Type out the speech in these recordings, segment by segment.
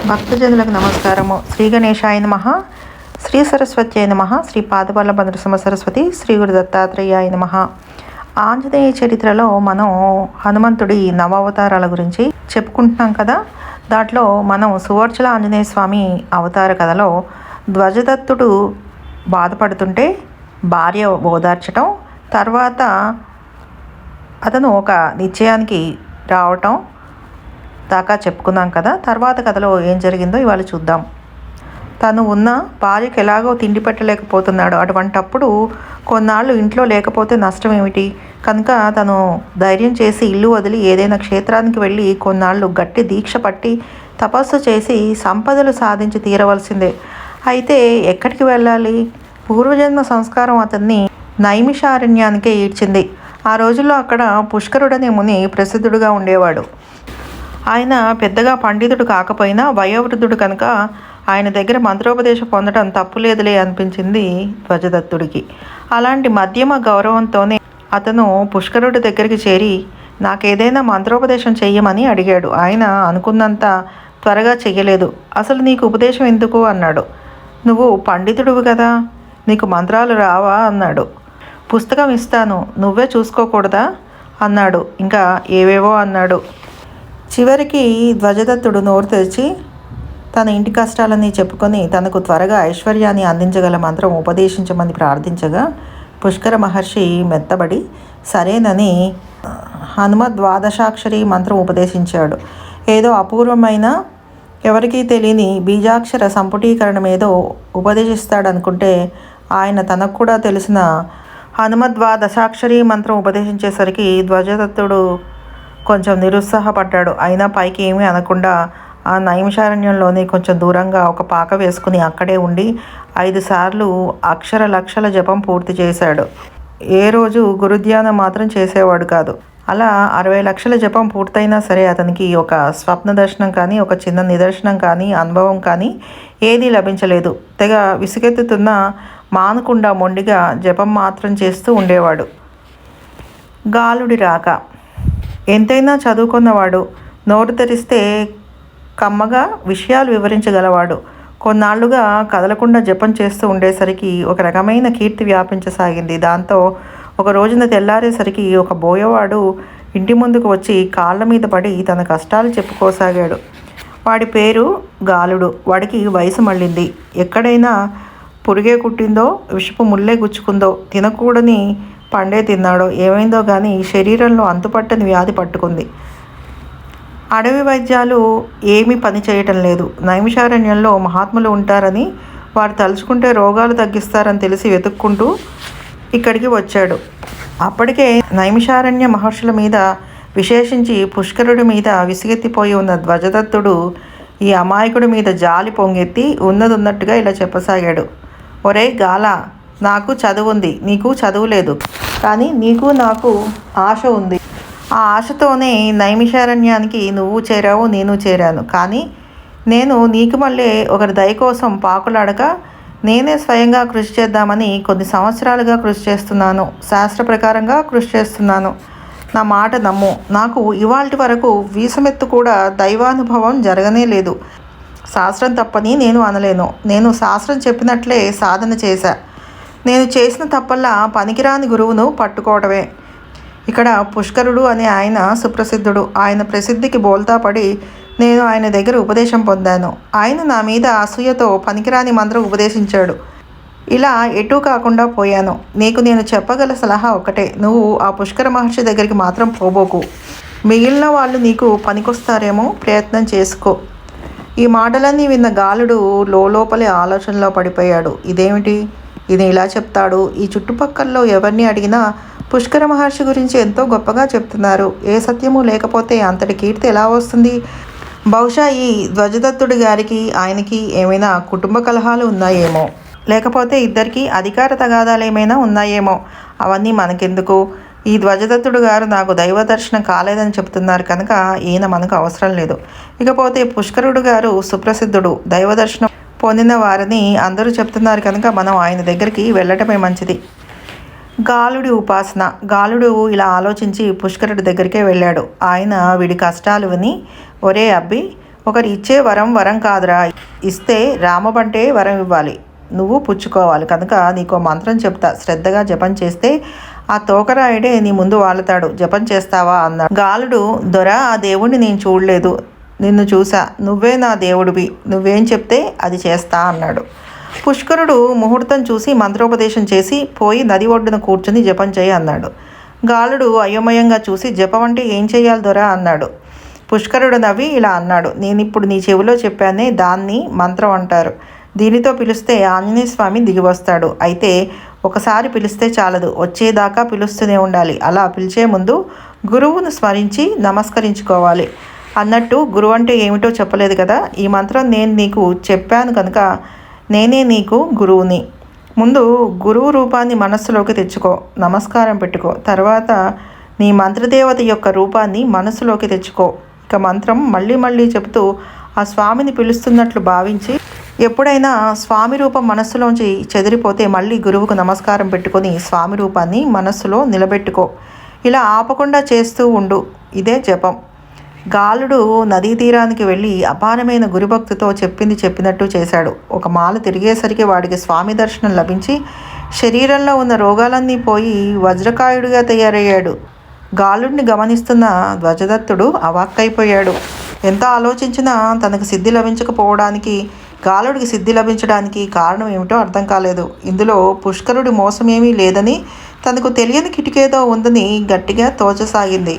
భక్తజనులకు నమస్కారము. శ్రీ గణేశాయ నమః, శ్రీ సరస్వత్యాయ నమః, శ్రీ పాదవల్లభ నృసింహ సరస్వతి, శ్రీ గురు దత్తాత్రేయాయ నమః. ఆంజనేయ చరిత్రలో మనం హనుమంతుడి నవావతారాల గురించి చెప్పుకుంటున్నాం కదా. దాంట్లో మనం సువర్చల ఆంజనేయ స్వామి అవతార కథలో ధ్వజదత్తుడు బాధపడుతుంటే భార్య ఓదార్చటం, తర్వాత అతను ఒక నిశ్చయానికి రావటం దాకా చెప్పుకున్నాం కదా. తర్వాత కథలో ఏం జరిగిందో ఇవాళ చూద్దాం. తను ఉన్న భార్యకి ఎలాగో తిండి పెట్టలేకపోతున్నాడు. అటువంటప్పుడు కొన్నాళ్ళు ఇంట్లో లేకపోతే నష్టం ఏమిటి కనుక తను ధైర్యం చేసి ఇల్లు వదిలి ఏదైనా క్షేత్రానికి వెళ్ళి కొన్నాళ్ళు గట్టి దీక్ష పట్టి తపస్సు చేసి సంపదలు సాధించి తీరవలసిందే. అయితే ఎక్కడికి వెళ్ళాలి? పూర్వజన్మ సంస్కారం అతన్ని నైమిషారణ్యానికే ఈడ్చింది. ఆ రోజుల్లో అక్కడ పుష్కరుడనే ముని ప్రసిద్ధుడుగా ఉండేవాడు. ఆయన పెద్దగా పండితుడు కాకపోయినా వయోవృద్ధుడు కనుక ఆయన దగ్గర మంత్రోపదేశం పొందడం తప్పులేదులే అనిపించింది ధ్వజదత్తుడికి. అలాంటి మధ్యమ గౌరవంతోనే అతను పుష్కరుడి దగ్గరికి చేరి నాకేదైనా మంత్రోపదేశం చెయ్యమని అడిగాడు. ఆయన అనుకున్నంత త్వరగా చెయ్యలేదు. అసలు నీకు ఉపదేశం ఎందుకు అన్నాడు. నువ్వు పండితుడువు కదా, నీకు మంత్రాలు రావా అన్నాడు. పుస్తకం ఇస్తాను, నువ్వే చూసుకోకూడదా అన్నాడు. ఇంకా ఏవేవో అన్నాడు. చివరికి ధ్వజదత్తుడు నోరు తెరిచి తన ఇంటి కష్టాలన్నీ చెప్పుకొని తనకు త్వరగా ఐశ్వర్యాన్ని అందించగల మంత్రం ఉపదేశించమని ప్రార్థించగా పుష్కర మహర్షి మెత్తబడి సరేనని హనుమద్వాదశాక్షరి మంత్రం ఉపదేశించాడు. ఏదో అపూర్వమైన ఎవరికీ తెలియని బీజాక్షర సంపుటీకరణం ఏదో ఉపదేశిస్తాడనుకుంటే ఆయన తనకు కూడా తెలిసిన హనుమద్వాదశాక్షరి మంత్రం ఉపదేశించేసరికి ధ్వజదత్తుడు కొంచెం నిరుత్సాహపడ్డాడు. అయినా పైకి ఏమీ అనకుండా ఆ నైమిషారణ్యంలోనే కొంచెం దూరంగా ఒక పాక వేసుకుని అక్కడే ఉండి 5 సార్లు అక్షర లక్షల జపం పూర్తి చేశాడు. ఏ రోజు గురుధ్యానం మాత్రం చేసేవాడు కాదు. అలా 60 లక్షల జపం పూర్తయినా సరే అతనికి ఒక స్వప్న దర్శనం కానీ, ఒక చిన్న నిదర్శనం కానీ, అనుభవం కానీ ఏదీ లభించలేదు. తెగ విసుగెత్తుతున్న మానకుండా మొండిగా జపం మాత్రం చేస్తూ ఉండేవాడు. గాలుడి రాక. ఎంతైనా చదువుకున్నవాడు, నోరు తెరిస్తే కమ్మగా విషయాలు వివరించగలవాడు. కొన్నాళ్లుగా కదలకుండా జపం చేస్తూ ఉండేసరికి ఒక రకమైన కీర్తి వ్యాపించసాగింది. దాంతో ఒక రోజున తెల్లారేసరికి ఒక బోయవాడు ఇంటి ముందుకు వచ్చి కాళ్ళ మీద పడి తన కష్టాలు చెప్పుకోసాగాడు. వాడి పేరు గాలుడు. వాడికి వయసు మళ్ళింది. ఎక్కడైనా పురుగే కుట్టిందో, విషపు ముల్లే గుచ్చుకుందో, తినకూడని పండే తిన్నాడో ఏమైందో కానీ శరీరంలో అంతుపట్టని వ్యాధి పట్టుకుంది. అడవి వైద్యాలు ఏమీ పని చేయటం లేదు. నైమిషారణ్యంలో మహాత్ములు ఉంటారని, వారు తలుచుకుంటే రోగాలు తగ్గిస్తారని తెలిసి వెతుక్కుంటూ ఇక్కడికి వచ్చాడు. అప్పటికే నైమిషారణ్య మహర్షుల మీద, విశేషించి పుష్కరుడి మీద విసిగెత్తిపోయి ఉన్న ధ్వజదత్తుడు ఈ అమాయకుడి మీద జాలి పొంగెత్తి ఉన్నదున్నట్టుగా ఇలా చెప్పసాగాడు. ఒరే గాల, నాకు చదువు ఉంది, నీకు చదువు లేదు. కానీ నీకు నాకు ఆశ ఉంది. ఆ ఆశతోనే నైమిషారణ్యానికి నువ్వు చేరావు, నేను చేరాను. కానీ నేను నీకు మళ్ళీ ఒకరి దయ కోసం పాకులాడక నేనే స్వయంగా కృషి చేద్దామని కొన్ని సంవత్సరాలుగా కృషి చేస్తున్నాను. శాస్త్ర ప్రకారంగా కృషి చేస్తున్నాను. నా మాట నమ్ము. నాకు ఇవాల్టి వరకు వీసమెత్తు కూడా దైవానుభవం జరగనే లేదు. శాస్త్రం తప్పని నేను అనలేను. నేను శాస్త్రం చెప్పినట్లే సాధన చేశా. నేను చేసిన తప్పల్లా పనికిరాని గురువును పట్టుకోవడమే. ఇక్కడ పుష్కరుడు అనే ఆయన సుప్రసిద్ధుడు. ఆయన ప్రసిద్ధికి బోల్తా పడి నేను ఆయన దగ్గర ఉపదేశం పొందాను. ఆయన నా మీద అసూయతో పనికిరాని మంత్రం ఉపదేశించాడు. ఇలా ఎటూ కాకుండా పోయాను. నీకు నేను చెప్పగల సలహా ఒకటే, నువ్వు ఆ పుష్కర మహర్షి దగ్గరికి మాత్రం పోబోకు. మిగిలిన వాళ్ళు నీకు పనికొస్తారేమో, ప్రయత్నం చేసుకో. ఈ మాటలన్నీ విన్న గాలుడు లోపలే ఆలోచనలో పడిపోయాడు. ఇదేమిటి, ఇది ఇలా చెప్తాడు? ఈ చుట్టుపక్కల్లో ఎవరిని అడిగినా పుష్కర మహర్షి గురించి ఎంతో గొప్పగా చెప్తున్నారు. ఏ సత్యము లేకపోతే అంతటి కీర్తి ఎలా వస్తుంది? బహుశా ఈ ధ్వజదత్తుడి గారికి ఆయనకి ఏమైనా కుటుంబ కలహాలు ఉన్నాయేమో, లేకపోతే ఇద్దరికి అధికార తగాదాలు ఏమైనా ఉన్నాయేమో. అవన్నీ మనకెందుకు? ఈ ధ్వజదత్తుడు గారు నాకు దైవ దర్శనం కాలేదని చెప్తున్నారు కనుక ఈయన మనకు అవసరం లేదు. ఇకపోతే పుష్కరుడు గారు సుప్రసిద్ధుడు, దైవ దర్శనం పొందిన వారిని అందరూ చెప్తున్నారు కనుక మనం ఆయన దగ్గరికి వెళ్ళటమే మంచిది. గాలుడి ఉపాసన. గాలుడు ఇలా ఆలోచించి పుష్కరుడి దగ్గరికే వెళ్ళాడు. ఆయన వీడి కష్టాలు విని, ఒరే అబ్బి, ఒకరు ఇచ్చే వరం వరం కాదురా, ఇస్తే రామబంటే వరం ఇవ్వాలి, నువ్వు పుచ్చుకోవాలి. కనుక నీకో మంత్రం చెప్తా, శ్రద్ధగా జపం చేస్తే ఆ తోకరాయుడే నీ ముందు వాళ్తాడు, జపం చేస్తావా అన్నాడు. గాలుడు, దొర, ఆ దేవుణ్ణి నేను చూడలేదు, నిన్ను చూసా, నువ్వే నా దేవుడివి, నువ్వేం చెప్తే అది చేస్తా అన్నాడు. పుష్కరుడు ముహూర్తం చూసి మంత్రోపదేశం చేసి పోయి నది ఒడ్డున కూర్చుని జపం చేయి అన్నాడు. గాలుడు అయోమయంగా చూసి జపం అంటే ఏం చేయాలి దొరా అన్నాడు. పుష్కరుడు నవ్వి ఇలా అన్నాడు, నేనిప్పుడు నీ చెవిలో చెప్పానే దాన్ని మంత్రం అంటారు. దీనితో పిలిస్తే ఆంజనేయ స్వామి దిగివస్తాడు. అయితే ఒకసారి పిలిస్తే చాలదు, వచ్చేదాకా పిలుస్తూనే ఉండాలి. అలా పిలిచే ముందు గురువును స్మరించి నమస్కరించుకోవాలి అన్నట్టు. గురువు అంటే ఏమిటో చెప్పలేదు కదా, ఈ మంత్రం నేను నీకు చెప్పాను కనుక నేనే నీకు గురువుని. ముందు గురువు రూపాన్ని మనస్సులోకి తెచ్చుకో, నమస్కారం పెట్టుకో. తర్వాత నీ మంత్రదేవత యొక్క రూపాన్ని మనస్సులోకి తెచ్చుకో. ఇక మంత్రం మళ్ళీ మళ్ళీ చెబుతూ ఆ స్వామిని పిలుస్తున్నట్లు భావించి, ఎప్పుడైనా స్వామి రూపం మనస్సులోంచి చెదిరిపోతే మళ్ళీ గురువుకు నమస్కారం పెట్టుకొని స్వామి రూపాన్ని మనస్సులో నిలబెట్టుకో. ఇలా ఆపకుండా చేస్తూ ఉండు. ఇదే జపం. గాలుడు నదీ తీరానికి వెళ్ళి అపారమైన గురుభక్తితో చెప్పింది చెప్పినట్టు చేశాడు. ఒక మాల తిరిగేసరికి వాడికి స్వామి దర్శనం లభించి శరీరంలో ఉన్న రోగాలన్నీ పోయి వజ్రకాయుడిగా తయారయ్యాడు. గాలుడిని గమనిస్తున్న ధ్వజదత్తుడు అవాక్కైపోయాడు. ఎంత ఆలోచించినా తనకు సిద్ధి లభించకపోవడానికి, గాలుడికి సిద్ధి లభించడానికి కారణం ఏమిటో అర్థం కాలేదు. ఇందులో పుష్కరుడి మోసమేమీ లేదని, తనకు తెలియని కిటికేదో ఉందని గట్టిగా తోచసాగింది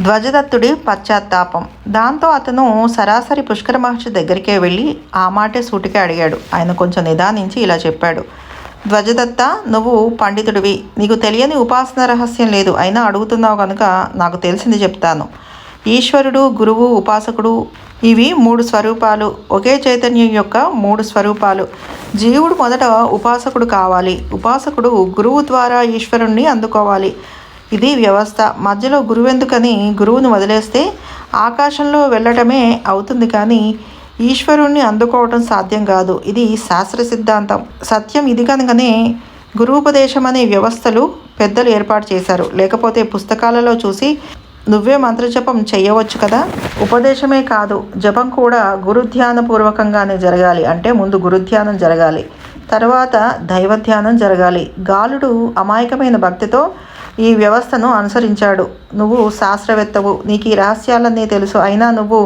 ధ్వజదత్తుడి పశ్చాత్తాపం. దాంతో అతను సరాసరి పుష్కర మహర్షి దగ్గరికే వెళ్ళి ఆ మాటే సూటిగా అడిగాడు. ఆయన కొంచెం నిదానించి ఇలా చెప్పాడు, ధ్వజదత్త, నువ్వు పండితుడివి, నీకు తెలియని ఉపాసన రహస్యం లేదు. అయినా అడుగుతున్నావు కనుక నాకు తెలిసింది చెప్తాను. ఈశ్వరుడు, గురువు, ఉపాసకుడు, ఇవి 3 స్వరూపాలు, ఒకే చైతన్యం యొక్క 3 స్వరూపాలు. జీవుడు మొదట ఉపాసకుడు కావాలి, ఉపాసకుడు గురువు ద్వారా ఈశ్వరుణ్ణి అందుకోవాలి. ఇది వ్యవస్థ. మధ్యలో గురువెందుకని గురువుని వదిలేస్తే ఆకాశంలో వెళ్ళటమే అవుతుంది, కానీ ఈశ్వరుణ్ణి అందుకోవటం సాధ్యం కాదు. ఇది శాస్త్ర సిద్ధాంతం, సత్యం. ఇది కనుకనే గురూపదేశం అనే వ్యవస్థలు పెద్దలు ఏర్పాటు చేశారు. లేకపోతే పుస్తకాలలో చూసి నువ్వే మంత్రజపం చేయవచ్చు కదా. ఉపదేశమే కాదు, జపం కూడా గురుధ్యానపూర్వకంగానే జరగాలి. అంటే ముందు గురుధ్యానం జరగాలి, తర్వాత దైవధ్యానం జరగాలి. గాలుడు అమాయకమైన భక్తితో ఈ వ్యవస్థను అనుసరించాడు. నువ్వు శాస్త్రవేత్తవు, నీకు ఈ రహస్యాలన్నీ తెలుసు, అయినా నువ్వు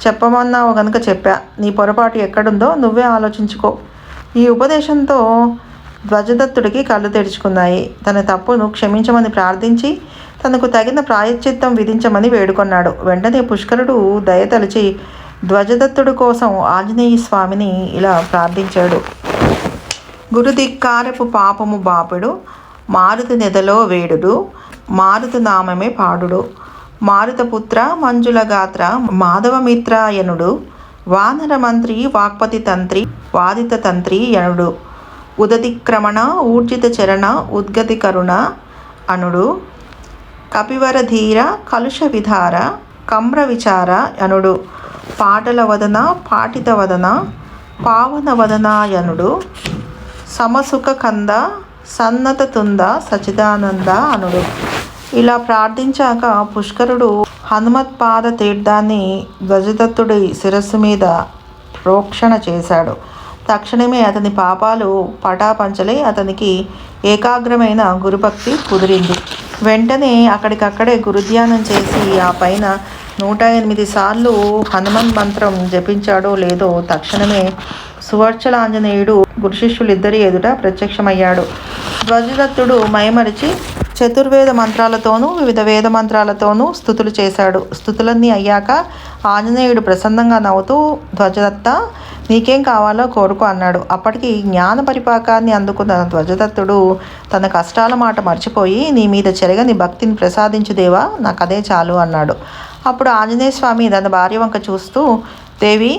చెప్పమన్నావు కనుక చెప్పా. నీ పొరపాటు ఎక్కడుందో నువ్వే ఆలోచించుకో. ఈ ఉపదేశంతో ధ్వజదత్తుడికి కళ్ళు తెరుచుకున్నాయి. తన తప్పును క్షమించమని ప్రార్థించి తనకు తగిన ప్రాయశ్చిత్తం విధించమని వేడుకొన్నాడు. వెంటనే పుష్కరుడు దయతలిచి ధ్వజదత్తుడి కోసం ఆంజనేయ స్వామిని ఇలా ప్రార్థించాడు. గురుధిక్కారపు పాపము బాపుడు, మారుతి నెదలో వేడుడు, మారుతి నామమే పాడుడు, మారుతపుత్ర మంజుల గాత్ర మాధవమిత్రాయనుడు, వానర మంత్రి వాక్పతి తంత్రి వాదిత తంత్రి యనుడు, ఉదతిక్రమణ ఊర్జిత చరణ ఉద్గతి కరుణ అనుడు, కపివర ధీర కలుష విధార కమ్ర విచార యనుడు, పాటల వదన పాటిత వదన పావన వదనాయనుడు, సమసుఖ కంద సన్నత తుంద సచిదానంద అనుడు. ఇలా ప్రార్థించాక పుష్కరుడు హనుమత్పాద తీర్థాన్ని ధ్వజదత్తుడి శిరస్సు మీద ప్రోక్షణ చేశాడు. తక్షణమే అతని పాపాలు పటాపంచలై అతనికి ఏకాగ్రమైన గురుభక్తి కుదిరింది. వెంటనే అక్కడికక్కడే గురుధ్యానం చేసి ఆ పైన 108 సార్లు హనుమన్ మంత్రం జపించాడో లేదో తక్షణమే సువర్చలాంజనేయుడు గురు శిష్యులిద్దరి ఎదుట ప్రత్యక్షమయ్యాడు. ధ్వజదత్తుడు మైమరిచి చతుర్వేద మంత్రాలతోనూ వివిధ వేద మంత్రాలతోనూ స్తుతులు చేశాడు. స్తుతులన్నీ అయ్యాక ఆంజనేయుడు ప్రసన్నంగా నవ్వుతూ, ధ్వజదత్త, నీకేం కావాలో కోరుకో అన్నాడు. అప్పటికి జ్ఞాన పరిపాకాన్ని అందుకున్న ధ్వజదత్తుడు తన కష్టాల మాట మర్చిపోయి, నీ మీద చెరగని భక్తిని ప్రసాదించుదేవా, నాకు అదే చాలు అన్నాడు. అప్పుడు ఆంజనేయ స్వామి తన భార్య వంక చూస్తూ, దేవి,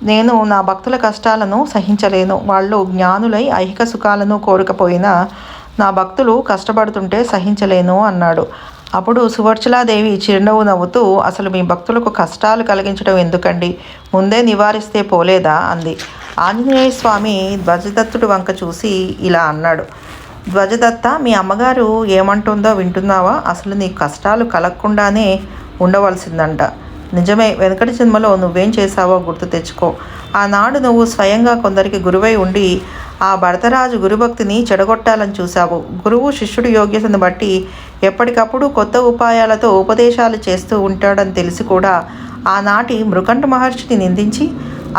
నేను నా భక్తుల కష్టాలను సహించలేను. వాళ్ళు జ్ఞానులై ఐహిక సుఖాలను కోరకపోయినా నా భక్తులు కష్టపడుతుంటే సహించలేను అన్నాడు. అప్పుడు సువర్చలాదేవి చిరునవ్వు నవ్వుతూ, అసలు మీ భక్తులకు కష్టాలు కలిగించడం ఎందుకండి, ముందే నివారిస్తే పోలేదా అంది. ఆంజనేయ స్వామి ధ్వజదత్తుడి వంక చూసి ఇలా అన్నాడు, ధ్వజదత్త, మీ అమ్మగారు ఏమంటుందో వింటున్నావా? అసలు నీకు కష్టాలు కలగకుండానే ఉండవలసిందంట. నిజమే, వెనకటి జన్మలో నువ్వేం చేశావో గుర్తు తెచ్చుకో. ఆనాడు నువ్వు స్వయంగా కొందరికి గురువై ఉండి ఆ భరతరాజు గురుభక్తిని చెడగొట్టాలని చూశావు. గురువు శిష్యుడి యోగ్యతను బట్టి ఎప్పటికప్పుడు కొత్త ఉపాయాలతో ఉపదేశాలు చేస్తూ ఉంటాడని తెలిసి కూడా ఆనాటి మృకంఠ మహర్షిని నిందించి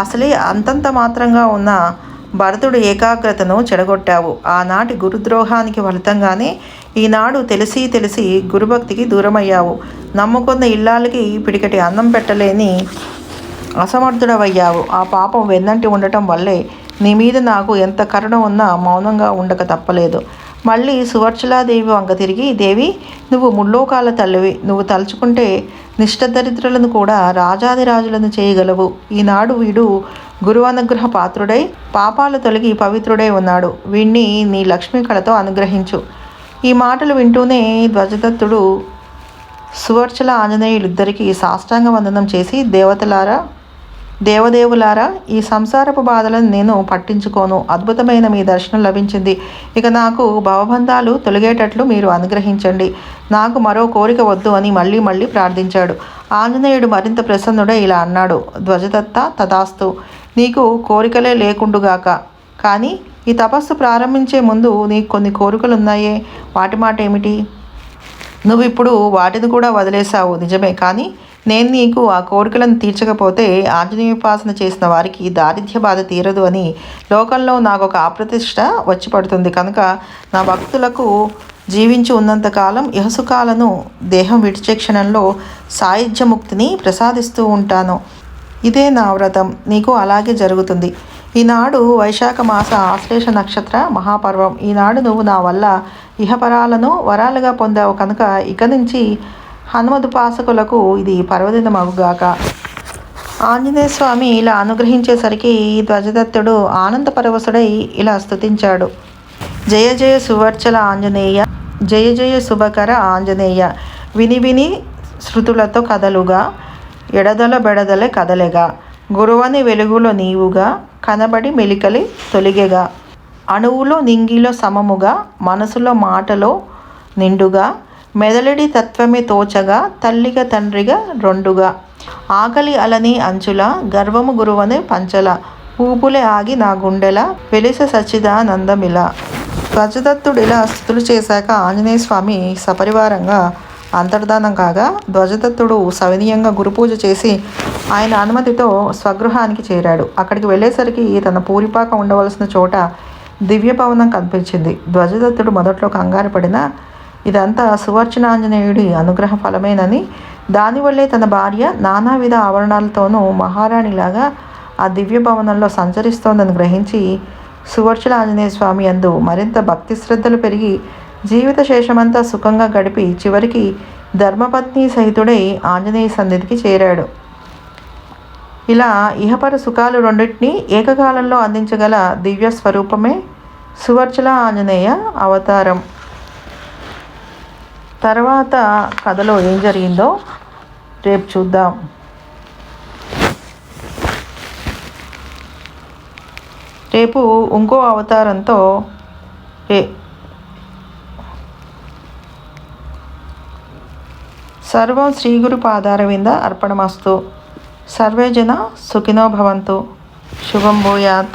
అసలే అంతంత మాత్రంగా ఉన్న భరతుడి ఏకాగ్రతను చెడగొట్టావు. ఆనాటి గురుద్రోహానికి ఫలితంగానే ఈనాడు తెలిసి గురుభక్తికి దూరమయ్యావు. నమ్ముకున్న ఇల్లాలకి పిడికటి అన్నం పెట్టలేని అసమర్థుడవయ్యావు. ఆ పాపం వెన్నంటి ఉండటం వల్లే నీ మీద నాకు ఎంత కరుణ ఉన్నా మౌనంగా ఉండక తప్పలేదు. మళ్ళీ సువర్చలాదేవి వంక తిరిగి, దేవి, నువ్వు ముల్లోకాల తల్లివి. నువ్వు తలుచుకుంటే నిష్టదరిద్రులను కూడా రాజాదిరాజులను చేయగలవు. ఈనాడు వీడు గురువు అనుగ్రహ పాత్రుడై పాపాలు తొలగి పవిత్రుడై ఉన్నాడు. వీణ్ణి నీ లక్ష్మీ కళతో అనుగ్రహించు. ఈ మాటలు వింటూనే ధ్వజదత్తుడు సువర్చల ఆంజనేయులిద్దరికీ సాష్టాంగ వందనం చేసి, దేవదేవులారా, ఈ సంసారపు బాధలను నేను పట్టించుకోను. అద్భుతమైన మీ దర్శనం లభించింది. ఇక నాకు భవబంధాలు తొలగేటట్లు మీరు అనుగ్రహించండి. నాకు మరో కోరిక వద్దు అని మళ్ళీ ప్రార్థించాడు. ఆంజనేయుడు మరింత ప్రసన్నుడై ఇలా అన్నాడు, ధ్వజదత్త, తదాస్తు. నీకు కోరికలే లేకుండుగాక. కానీ ఈ తపస్సు ప్రారంభించే ముందు నీకు కొన్ని కోరికలున్నాయే, వాటి మాట ఏమిటి? నువ్వు ఇప్పుడు వాటిని కూడా వదిలేశావు, నిజమే. కానీ నేను నీకు ఆ కోరికలను తీర్చకపోతే ఆంజనేయోపాసన చేసిన వారికి దారిద్ర్య బాధ తీరదు అని లోకంలో నాకు ఒక అప్రతిష్ట వచ్చి పడుతుంది. కనుక నా భక్తులకు జీవించి ఉన్నంతకాలం ఇహసుకాలను దేహం విడిచే క్షణంలో సాయుధ్యముక్తిని ప్రసాదిస్తూ ఉంటాను. ఇదే నా వ్రతం. నీకు అలాగే జరుగుతుంది. ఈనాడు వైశాఖ మాస ఆశ్లేష నక్షత్ర మహాపర్వం. ఈనాడు నువ్వు నా వల్ల ఇహపరాలను వరాలుగా పొందావు. కనుక ఇక నుంచి హనుమదుపాసకులకు ఇది పర్వదినమగుగాక. ఆంజనేయ స్వామి ఇలా అనుగ్రహించేసరికి ధ్వజదత్తుడు ఆనందపరవశుడై ఇలా స్తుతించాడు, జయ జయ సువర్చల ఆంజనేయ, జయ జయ శుభకర ఆంజనేయ. విని శృతులతో కదలుగా, ఎడదల బెడదలే కదలెగా. గురువని వెలుగులో నీవుగా, కనబడి మెలికలి తొలిగెగా. అణువులో నింగిలో సమముగా, మనసులో మాటలో నిండుగా. మెదలడి తత్వమే తోచగా, తల్లిగా తండ్రిగా రెండుగా. ఆకలి అలని అంచుల, గర్వము గురువనే పంచల. ఊపులే ఆగి నా గుండెల, వెలిస సచ్చిదానందమిలా. ధ్వజదత్తుడిలా స్తుతులు చేశాక ఆంజనేయ స్వామి సపరివారంగా అంతర్ధానం కాగా, ధ్వజదత్తుడు సవినీయంగా గురుపూజ చేసి ఆయన అనుమతితో స్వగృహానికి చేరాడు. అక్కడికి వెళ్ళేసరికి తన పూరిపాక ఉండవలసిన చోట దివ్య భవనం కనిపించింది. ధ్వజదత్తుడు మొదట్లో కంగారు పడినా ఇదంతా సువర్చనాంజనేయుడి అనుగ్రహ ఫలమేనని, దానివల్లే తన భార్య నానావిధ ఆవరణాలతోనూ మహారాణిలాగా ఆ దివ్య భవనంలో సంచరిస్తోందని గ్రహించి సువర్చల ఆంజనేయ స్వామి యందు మరింత భక్తి శ్రద్ధలు పెరిగి జీవిత శేషమంతా సుఖంగా గడిపి చివరికి ధర్మపత్ని సహితుడై ఆంజనేయ సన్నిధికి చేరాడు. ఇలా ఇహపర సుఖాలు రెండింటినీ ఏకకాలంలో అందించగల దివ్య స్వరూపమే సువర్చల ఆంజనేయ అవతారం. తర్వాత కథలో ఏం జరిగిందో రేపు చూద్దాం. రేపు ఇంకో అవతారంతో సర్వం శ్రీగురు పాదారవింద అర్పణమస్తు. సర్వే జన సుఖినో భవంతు. శుభం భూయాత్.